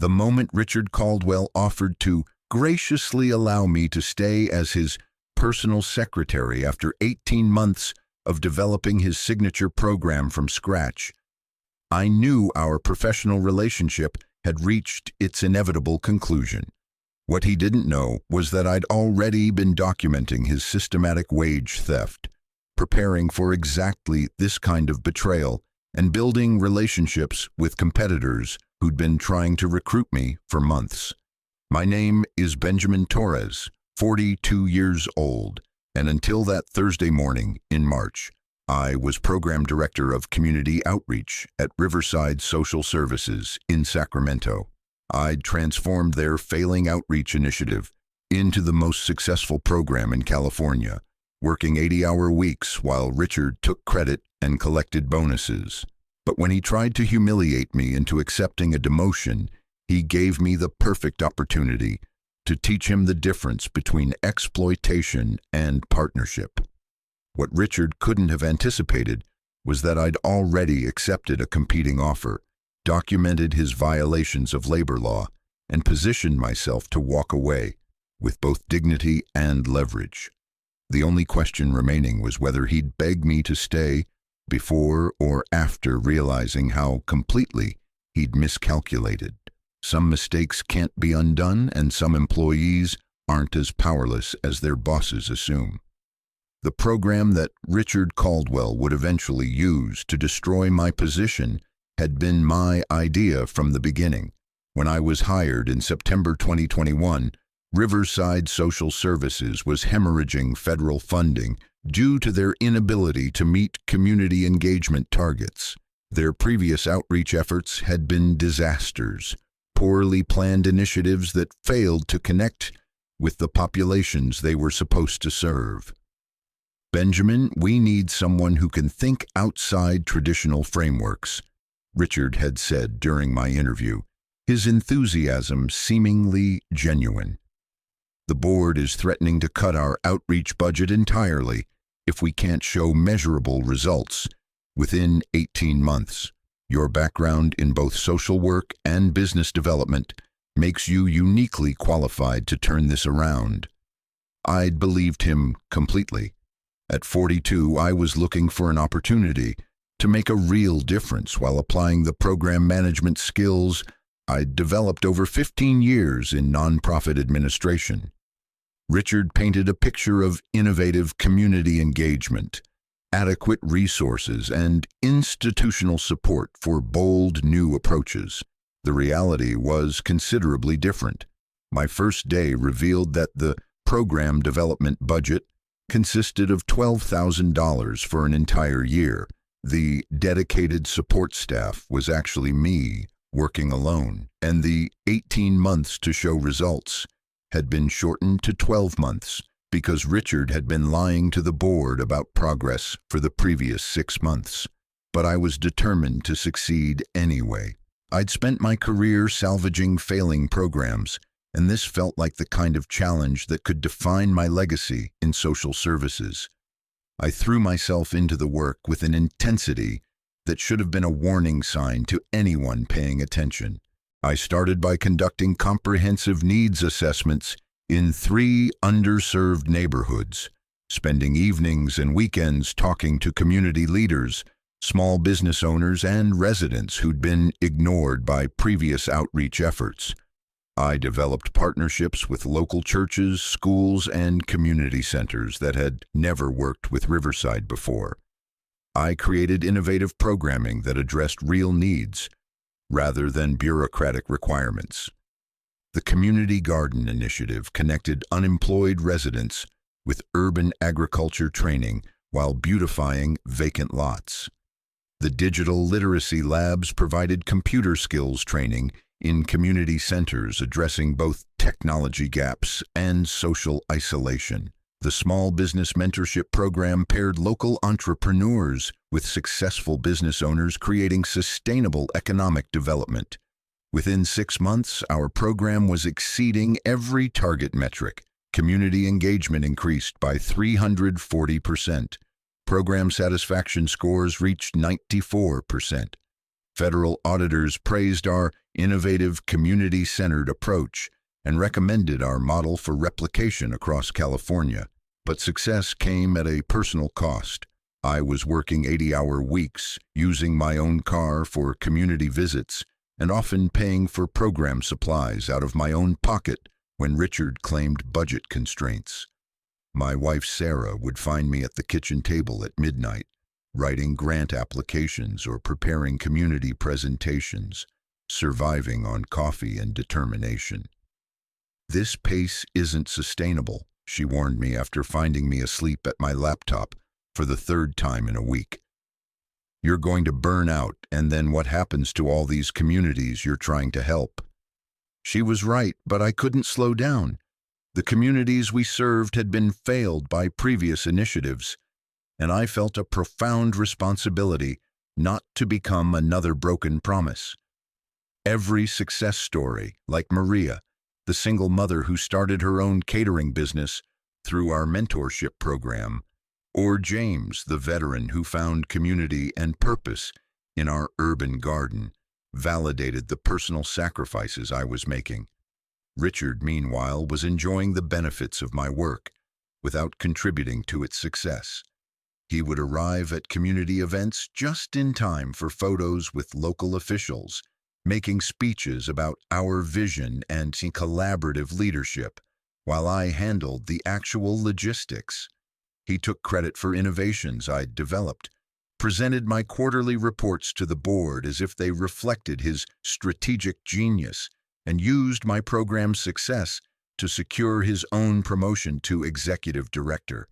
The moment Richard Caldwell offered to graciously allow me to stay as his personal secretary after 18 months of developing his signature program from scratch, I knew our professional relationship had reached its inevitable conclusion. What he didn't know was that I'd already been documenting his systematic wage theft, preparing for exactly this kind of betrayal, and building relationships with competitors who'd been trying to recruit me for months. My name is Benjamin Torres, 42 years old, and until that Thursday morning in March, I was Program Director of Community Outreach at Riverside Social Services in Sacramento. I'd transformed their failing outreach initiative into the most successful program in California, working 80-hour weeks while Richard took credit and collected bonuses. But when he tried to humiliate me into accepting a demotion, he gave me the perfect opportunity to teach him the difference between exploitation and partnership. What Richard couldn't have anticipated was that I'd already accepted a competing offer, documented his violations of labor law, and positioned myself to walk away with both dignity and leverage. The only question remaining was whether he'd beg me to stay before or after realizing how completely he'd miscalculated. Some mistakes can't be undone, and some employees aren't as powerless as their bosses assume. The program that Richard Caldwell would eventually use to destroy my position had been my idea from the beginning. When I was hired in September 2021, Riverside Social Services was hemorrhaging federal funding due to their inability to meet community engagement targets. Their previous outreach efforts had been disasters, poorly planned initiatives that failed to connect with the populations they were supposed to serve. "Benjamin, we need someone who can think outside traditional frameworks," Richard had said during my interview, his enthusiasm seemingly genuine. "The board is threatening to cut our outreach budget entirely if we can't show measurable results within 18 months. Your background in both social work and business development makes you uniquely qualified to turn this around." I'd believed him completely. At 42, I was looking for an opportunity to make a real difference while applying the program management skills I'd developed over 15 years in nonprofit administration. Richard painted a picture of innovative community engagement, adequate resources, and institutional support for bold new approaches. The reality was considerably different. My first day revealed that the program development budget consisted of $12,000 for an entire year. The dedicated support staff was actually me, working alone, and the 18 months to show results had been shortened to 12 months because Richard had been lying to the board about progress for the previous 6 months. But I was determined to succeed anyway. I'd spent my career salvaging failing programs, and this felt like the kind of challenge that could define my legacy in social services. I threw myself into the work with an intensity that should have been a warning sign to anyone paying attention. I started by conducting comprehensive needs assessments in 3 underserved neighborhoods, spending evenings and weekends talking to community leaders, small business owners, and residents who'd been ignored by previous outreach efforts. I developed partnerships with local churches, schools, and community centers that had never worked with Riverside before. I created innovative programming that addressed real needs rather than bureaucratic requirements. The Community Garden Initiative connected unemployed residents with urban agriculture training while beautifying vacant lots. The Digital Literacy Labs provided computer skills training in community centers addressing both technology gaps and social isolation. The Small Business Mentorship Program paired local entrepreneurs with successful business owners, creating sustainable economic development. Within 6 months, our program was exceeding every target metric. Community engagement increased by 340%. Program satisfaction scores reached 94%. Federal auditors praised our innovative, community-centered approach and recommended our model for replication across California. But success came at a personal cost. I was working 80-hour weeks, using my own car for community visits, and often paying for program supplies out of my own pocket when Richard claimed budget constraints. My wife Sarah would find me at the kitchen table at midnight, writing grant applications or preparing community presentations, surviving on coffee and determination. "This pace isn't sustainable," she warned me after finding me asleep at my laptop for the third time in a week. "You're going to burn out, and then what happens to all these communities you're trying to help?" She was right, but I couldn't slow down. The communities we served had been failed by previous initiatives, and I felt a profound responsibility not to become another broken promise. Every success story, like Maria, the single mother who started her own catering business through our mentorship program, or James, the veteran who found community and purpose in our urban garden, validated the personal sacrifices I was making. Richard, meanwhile, was enjoying the benefits of my work without contributing to its success. He would arrive at community events just in time for photos with local officials, making speeches about our vision and collaborative leadership, while I handled the actual logistics. He took credit for innovations I'd developed, presented my quarterly reports to the board as if they reflected his strategic genius, and used my program's success to secure his own promotion to executive director.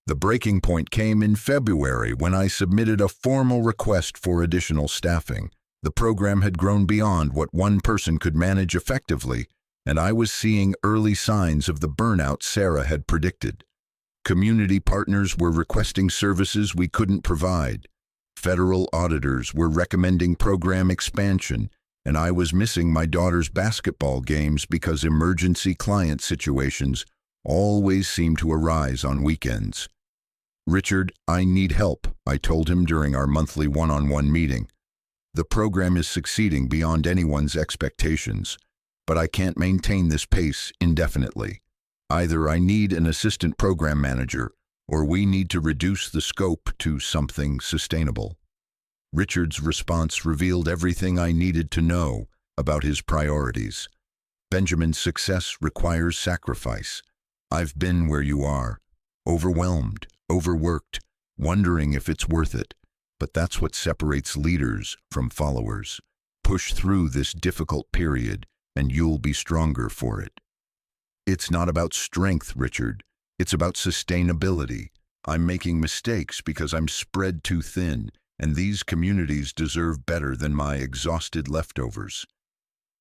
The breaking point came in February when I submitted a formal request for additional staffing. The program had grown beyond what one person could manage effectively, and I was seeing early signs of the burnout Sarah had predicted. Community partners were requesting services we couldn't provide. Federal auditors were recommending program expansion, and I was missing my daughter's basketball games because emergency client situations always seemed to arise on weekends. "Richard, I need help," I told him during our monthly one-on-one meeting. "The program is succeeding beyond anyone's expectations, but I can't maintain this pace indefinitely. Either I need an assistant program manager, or we need to reduce the scope to something sustainable." Richard's response revealed everything I needed to know about his priorities. "Benjamin's success requires sacrifice. I've been where you are, overwhelmed, overworked, wondering if it's worth it. But that's what separates leaders from followers. Push through this difficult period, and you'll be stronger for it." "It's not about strength, Richard. It's about sustainability. I'm making mistakes because I'm spread too thin, and these communities deserve better than my exhausted leftovers."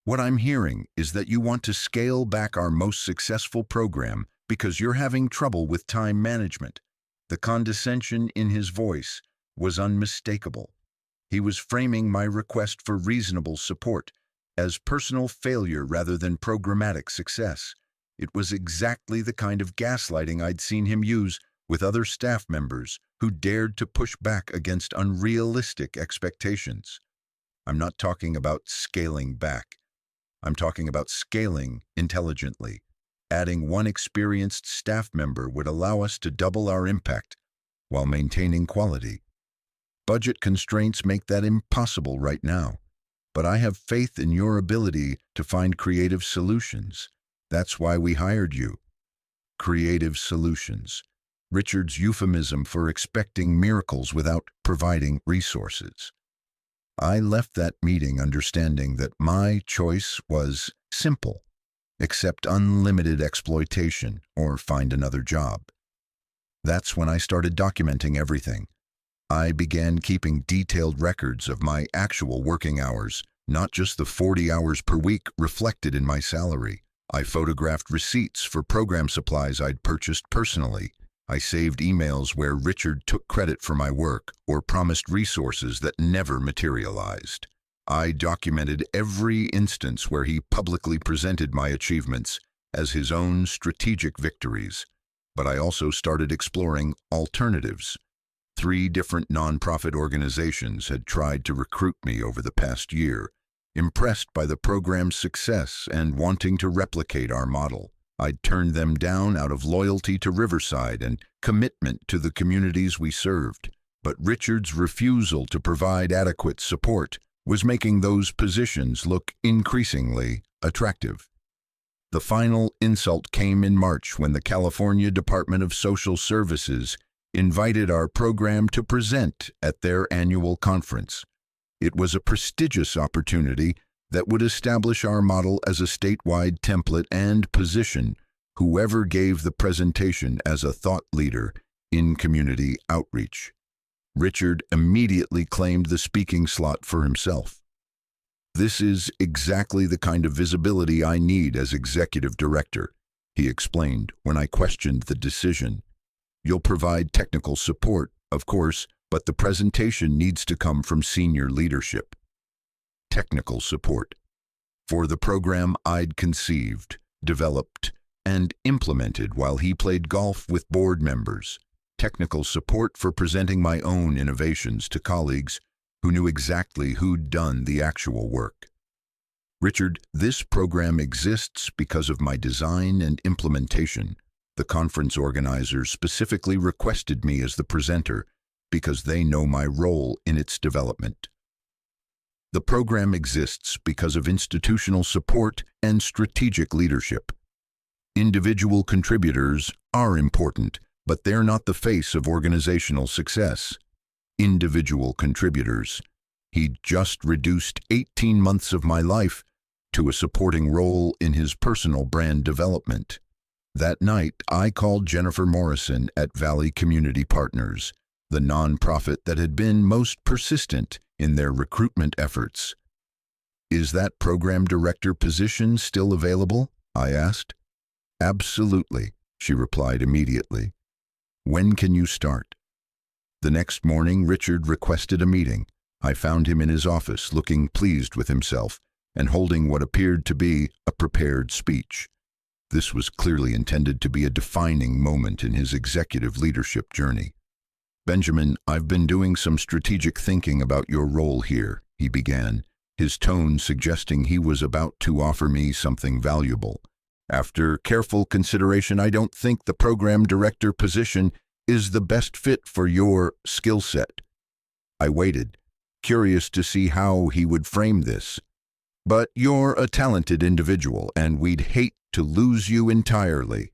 "What I'm hearing is that you want to scale back our most successful program because you're having trouble with time management." The condescension in his voice was unmistakable. He was framing my request for reasonable support as personal failure rather than programmatic success. It was exactly the kind of gaslighting I'd seen him use with other staff members who dared to push back against unrealistic expectations. I'm not talking about scaling back. I'm talking about scaling intelligently. Adding one experienced staff member would allow us to double our impact while maintaining quality. Budget constraints make that impossible right now, but I have faith in your ability to find creative solutions. That's why we hired you. Creative solutions. Richard's euphemism for expecting miracles without providing resources. I left that meeting understanding that my choice was simple: accept unlimited exploitation or find another job. That's when I started documenting everything. I began keeping detailed records of my actual working hours, not just the 40 hours per week reflected in my salary. I photographed receipts for program supplies I'd purchased personally. I saved emails where Richard took credit for my work or promised resources that never materialized. I documented every instance where he publicly presented my achievements as his own strategic victories, but I also started exploring alternatives. 3 different nonprofit organizations had tried to recruit me over the past year, impressed by the program's success and wanting to replicate our model. I'd turned them down out of loyalty to Riverside and commitment to the communities we served. But Richard's refusal to provide adequate support was making those positions look increasingly attractive. The final insult came in March when the California Department of Social Services invited our program to present at their annual conference. It was a prestigious opportunity that would establish our model as a statewide template and position whoever gave the presentation as a thought leader in community outreach. Richard immediately claimed the speaking slot for himself. "This is exactly the kind of visibility I need as executive director," he explained when I questioned the decision. "You'll provide technical support, of course, but the presentation needs to come from senior leadership." Technical support. For the program I'd conceived, developed, and implemented while he played golf with board members. Technical support for presenting my own innovations to colleagues who knew exactly who'd done the actual work. "Richard, this program exists because of my design and implementation. The conference organizers specifically requested me as the presenter because they know my role in its development. The program exists because of institutional support and strategic leadership. Individual contributors are important, but they're not the face of organizational success. Individual contributors. He'd just reduced 18 months of my life to a supporting role in his personal brand development. That night, I called Jennifer Morrison at Valley Community Partners, the nonprofit that had been most persistent in their recruitment efforts. "Is that program director position still available?" I asked. "Absolutely," she replied immediately. "When can you start?" The next morning, Richard requested a meeting. I found him in his office, looking pleased with himself and holding what appeared to be a prepared speech. This was clearly intended to be a defining moment in his executive leadership journey. "Benjamin, I've been doing some strategic thinking about your role here," he began, his tone suggesting he was about to offer me something valuable. "After careful consideration, I don't think the program director position is the best fit for your skill set." I waited, curious to see how he would frame this. "But you're a talented individual, and we'd hate to lose you entirely.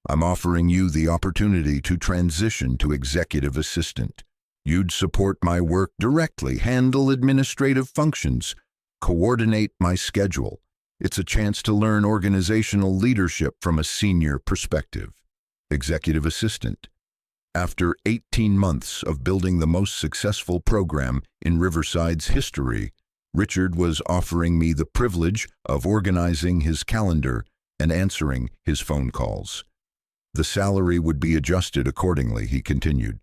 I'm offering you the opportunity to transition to executive assistant. You'd support my work directly, handle administrative functions, coordinate my schedule. It's a chance to learn organizational leadership from a senior perspective." Executive assistant. After 18 months of building the most successful program in Riverside's history, Richard was offering me the privilege of organizing his calendar and answering his phone calls. "The salary would be adjusted accordingly," he continued,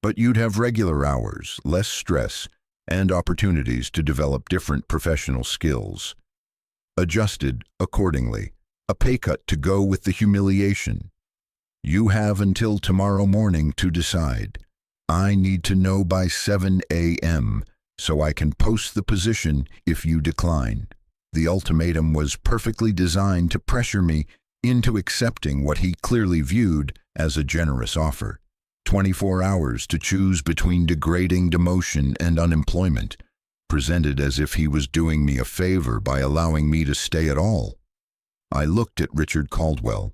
"but you'd have regular hours, less stress, and opportunities to develop different professional skills." Adjusted accordingly. A pay cut to go with the humiliation. "You have until tomorrow morning to decide. I need to know by 7 a.m. so I can post the position if you decline." The ultimatum was perfectly designed to pressure me into accepting what he clearly viewed as a generous offer. 24 hours to choose between degrading demotion and unemployment, presented as if he was doing me a favor by allowing me to stay at all. I looked at Richard Caldwell.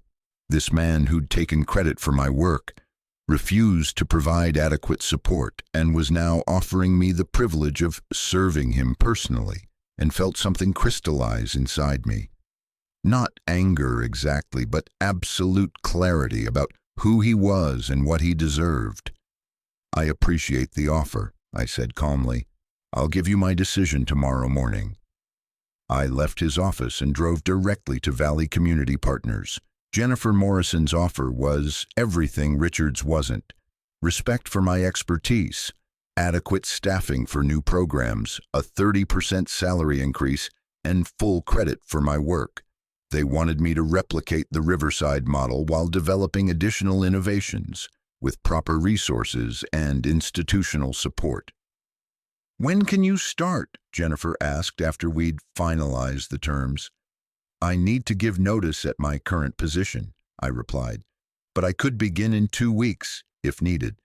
This man who'd taken credit for my work, refused to provide adequate support, and was now offering me the privilege of serving him personally, and felt something crystallize inside me. Not anger exactly, but absolute clarity about who he was and what he deserved. "I appreciate the offer," I said calmly. "I'll give you my decision tomorrow morning." I left his office and drove directly to Valley Community Partners. Jennifer Morrison's offer was everything Richard's wasn't. Respect for my expertise, adequate staffing for new programs, a 30% salary increase, and full credit for my work. They wanted me to replicate the Riverside model while developing additional innovations. with proper resources and institutional support. "When can you start?" Jennifer asked after we'd finalized the terms. "I need to give notice at my current position," I replied, "but I could begin in 2 weeks, if needed."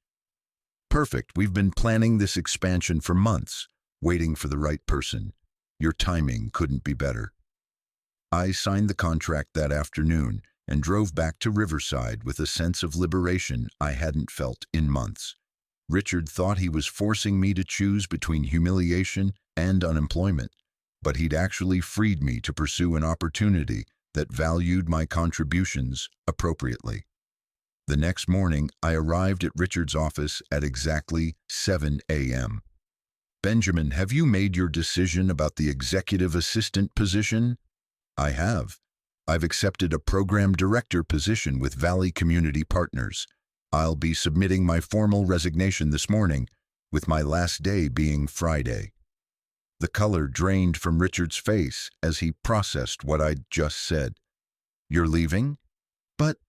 "Perfect. We've been planning this expansion for months, waiting for the right person. Your timing couldn't be better." I signed the contract that afternoon and drove back to Riverside with a sense of liberation I hadn't felt in months. Richard thought he was forcing me to choose between humiliation and unemployment, but he'd actually freed me to pursue an opportunity that valued my contributions appropriately. The next morning, I arrived at Richard's office at exactly 7 a.m. "Benjamin, have you made your decision about the executive assistant position?" "I have. I've accepted a program director position with Valley Community Partners. I'll be submitting my formal resignation this morning, with my last day being Friday." The color drained from Richard's face as he processed what I'd just said. "You're leaving? But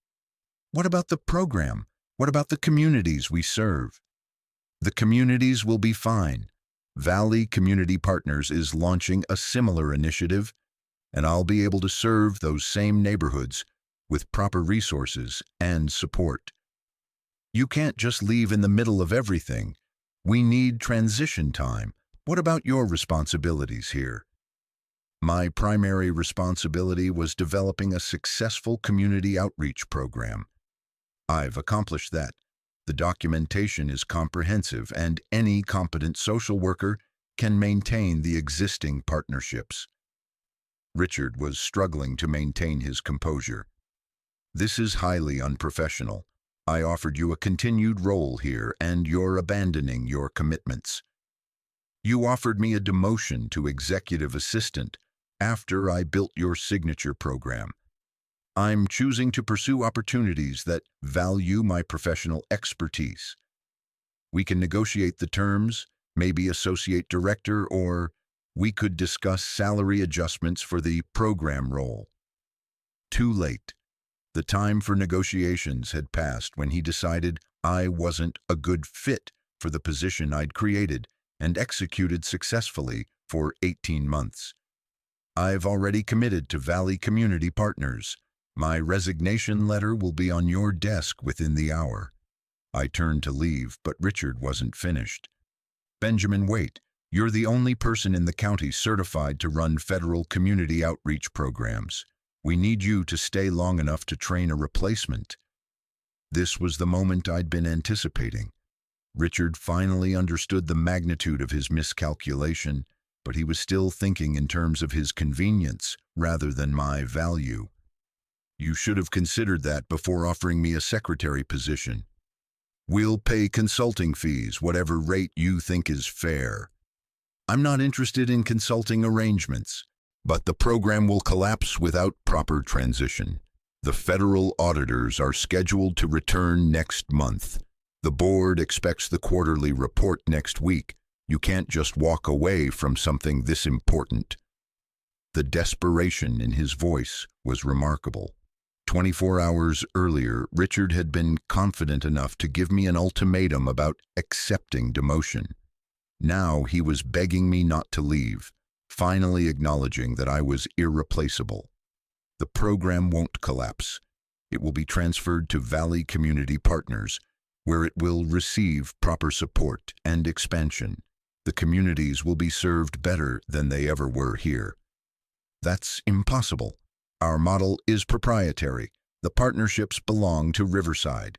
what about the program? What about the communities we serve?" "The communities will be fine. Valley Community Partners is launching a similar initiative, and I'll be able to serve those same neighborhoods with proper resources and support." "You can't just leave in the middle of everything. We need transition time. What about your responsibilities here?" My primary responsibility was developing a successful community outreach program. I've accomplished that. The documentation is comprehensive, and any competent social worker can maintain the existing partnerships. Richard was struggling to maintain his composure. "This is highly unprofessional. I offered you a continued role here, and you're abandoning your commitments. You offered me a demotion to executive assistant after I built your signature program. I'm choosing to pursue opportunities that value my professional expertise. We can negotiate the terms, maybe associate director, or we could discuss salary adjustments for the program role." Too late. The time for negotiations had passed when he decided I wasn't a good fit for the position I'd created and executed successfully for 18 months. "I've already committed to Valley Community Partners. My resignation letter will be on your desk within the hour." I turned to leave, but Richard wasn't finished. "Benjamin, wait. You're the only person in the county certified to run federal community outreach programs. We need you to stay long enough to train a replacement." This was the moment I'd been anticipating. Richard finally understood the magnitude of his miscalculation, but he was still thinking in terms of his convenience rather than my value. "You should have considered that before offering me a secretary position. We'll pay consulting fees, whatever rate you think is fair." "I'm not interested in consulting arrangements. But the program will collapse without proper transition. The federal auditors are scheduled to return next month. The board expects the quarterly report next week. You can't just walk away from something this important." The desperation in his voice was remarkable. 24 hours earlier, Richard had been confident enough to give me an ultimatum about accepting demotion. Now he was begging me not to leave, finally acknowledging that I was irreplaceable. "The program won't collapse. It will be transferred to Valley Community Partners, where it will receive proper support and expansion. The communities will be served better than they ever were here." "That's impossible. Our model is proprietary. The partnerships belong to Riverside."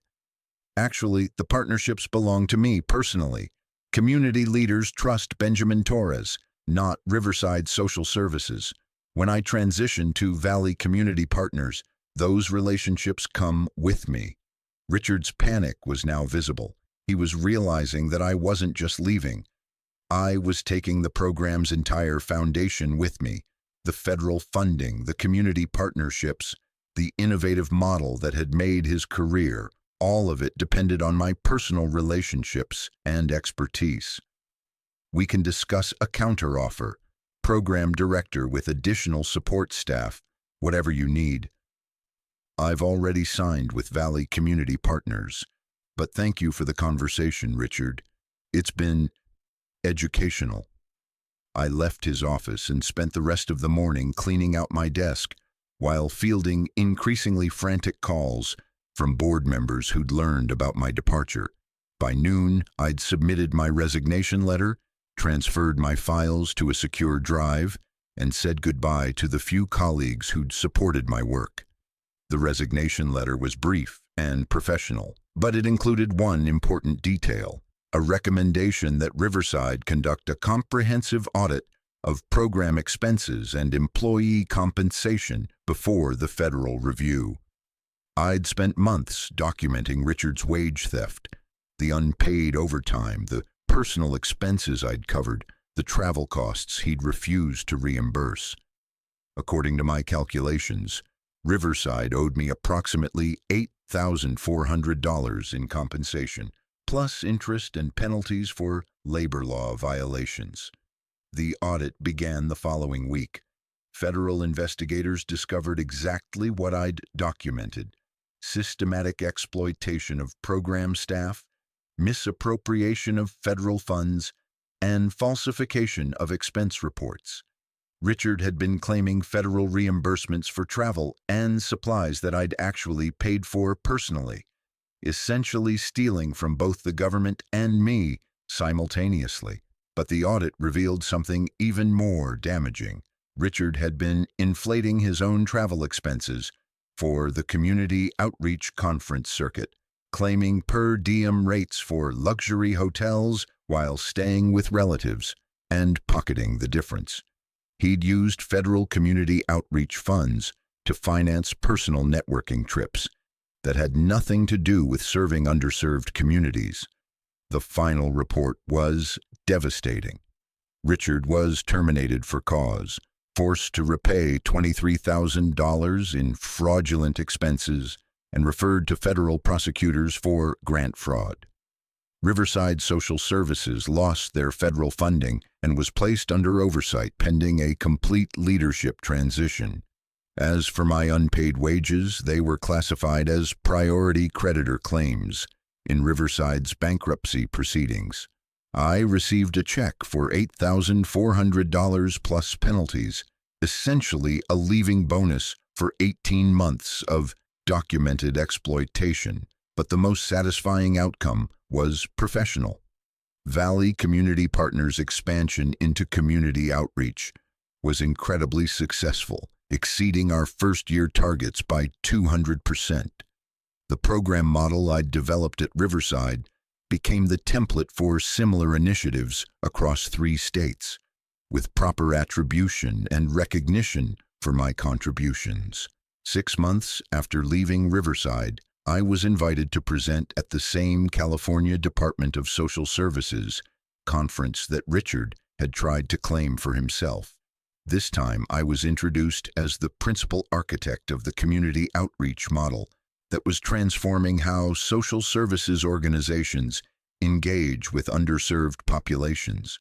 "Actually, the partnerships belong to me personally. Community leaders trust Benjamin Torres, not Riverside Social Services. When I transition to Valley Community Partners, those relationships come with me." Richard's panic was now visible. He was realizing that I wasn't just leaving. I was taking the program's entire foundation with me: the federal funding, the community partnerships, the innovative model that had made his career. All of it depended on my personal relationships and expertise. "We can discuss a counteroffer. Program director with additional support staff, whatever you need." "I've already signed with Valley Community Partners. But thank you for the conversation, Richard. It's been educational. I left his office and spent the rest of the morning cleaning out my desk while fielding increasingly frantic calls from board members who'd learned about my departure. By noon, I'd submitted my resignation letter, transferred my files to a secure drive, and said goodbye to the few colleagues who'd supported my work. The resignation letter was brief and professional, but it included one important detail: a recommendation that Riverside conduct a comprehensive audit of program expenses and employee compensation before the federal review. I'd spent months documenting Richard's wage theft, the unpaid overtime, the personal expenses I'd covered, the travel costs he'd refused to reimburse. According to my calculations, Riverside owed me approximately $8,400 in compensation, plus interest and penalties for labor law violations. The audit began the following week. Federal investigators discovered exactly what I'd documented: systematic exploitation of program staff, misappropriation of federal funds, and falsification of expense reports. Richard had been claiming federal reimbursements for travel and supplies that I'd actually paid for personally, essentially stealing from both the government and me simultaneously. But the audit revealed something even more damaging. Richard had been inflating his own travel expenses for the community outreach conference circuit, claiming per diem rates for luxury hotels while staying with relatives, and pocketing the difference. He'd used federal community outreach funds to finance personal networking trips that had nothing to do with serving underserved communities. The final report was devastating. Richard was terminated for cause, forced to repay $23,000 in fraudulent expenses, and referred to federal prosecutors for grant fraud. Riverside Social Services lost their federal funding and was placed under oversight pending a complete leadership transition. As for my unpaid wages, they were classified as priority creditor claims in Riverside's bankruptcy proceedings. I received a check for $8,400 plus penalties, essentially a leaving bonus for 18 months of documented exploitation. But the most satisfying outcome was professional. Valley Community Partners' expansion into community outreach was incredibly successful, exceeding our first-year targets by 200%. The program model I'd developed at Riverside became the template for similar initiatives across 3 states, with proper attribution and recognition for my contributions. 6 months after leaving Riverside, I was invited to present at the same California Department of Social Services conference that Richard had tried to claim for himself. This time, I was introduced as the principal architect of the community outreach model that was transforming how social services organizations engage with underserved populations.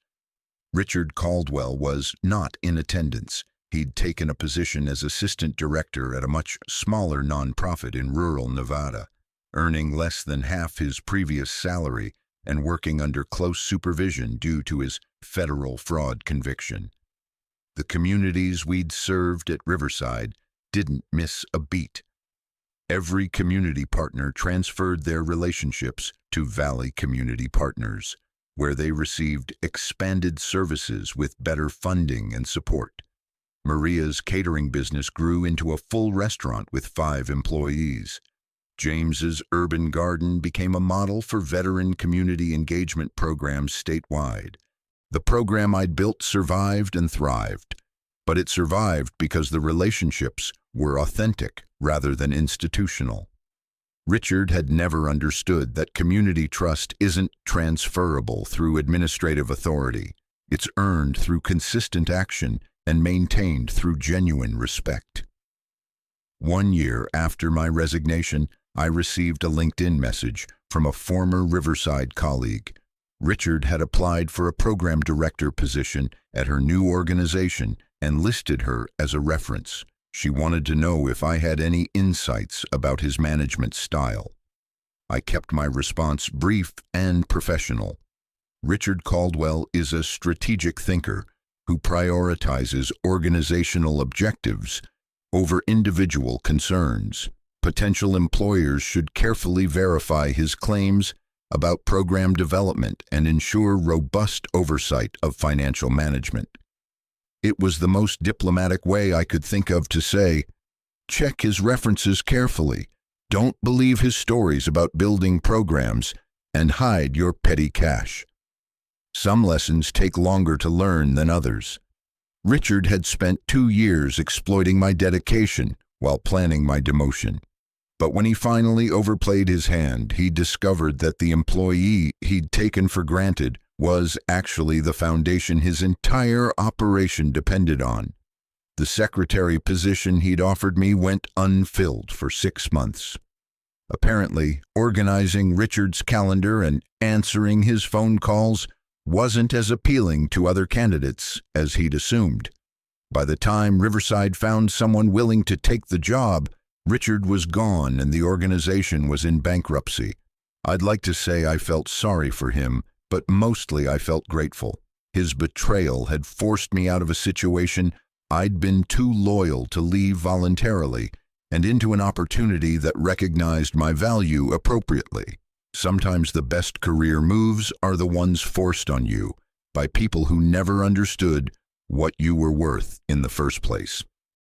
Richard Caldwell was not in attendance. He'd taken a position as assistant director at a much smaller nonprofit in rural Nevada, earning less than half his previous salary and working under close supervision due to his federal fraud conviction. The communities we'd served at Riverside didn't miss a beat. Every community partner transferred their relationships to Valley Community Partners, where they received expanded services with better funding and support. Maria's catering business grew into a full restaurant with 5 employees. James's Urban Garden became a model for veteran community engagement programs statewide. The program I'd built survived and thrived, but it survived because the relationships were authentic rather than institutional. Richard had never understood that community trust isn't transferable through administrative authority. It's earned through consistent action and maintained through genuine respect. 1 year after my resignation, I received a LinkedIn message from a former Riverside colleague. Richard had applied for a program director position at her new organization and listed her as a reference. She wanted to know if I had any insights about his management style. I kept my response brief and professional. Richard Caldwell is a strategic thinker who prioritizes organizational objectives over individual concerns. Potential employers should carefully verify his claims about program development and ensure robust oversight of financial management. It was the most diplomatic way I could think of to say, check his references carefully, don't believe his stories about building programs, and hide your petty cash. Some lessons take longer to learn than others. Richard had spent 2 years exploiting my dedication while planning my demotion. But when he finally overplayed his hand, he discovered that the employee he'd taken for granted was actually the foundation his entire operation depended on. The secretary position he'd offered me went unfilled for 6 months. Apparently, organizing Richard's calendar and answering his phone calls wasn't as appealing to other candidates as he'd assumed. By the time Riverside found someone willing to take the job, Richard was gone and the organization was in bankruptcy. I'd like to say I felt sorry for him, but mostly I felt grateful. His betrayal had forced me out of a situation I'd been too loyal to leave voluntarily and into an opportunity that recognized my value appropriately. Sometimes the best career moves are the ones forced on you by people who never understood what you were worth in the first place.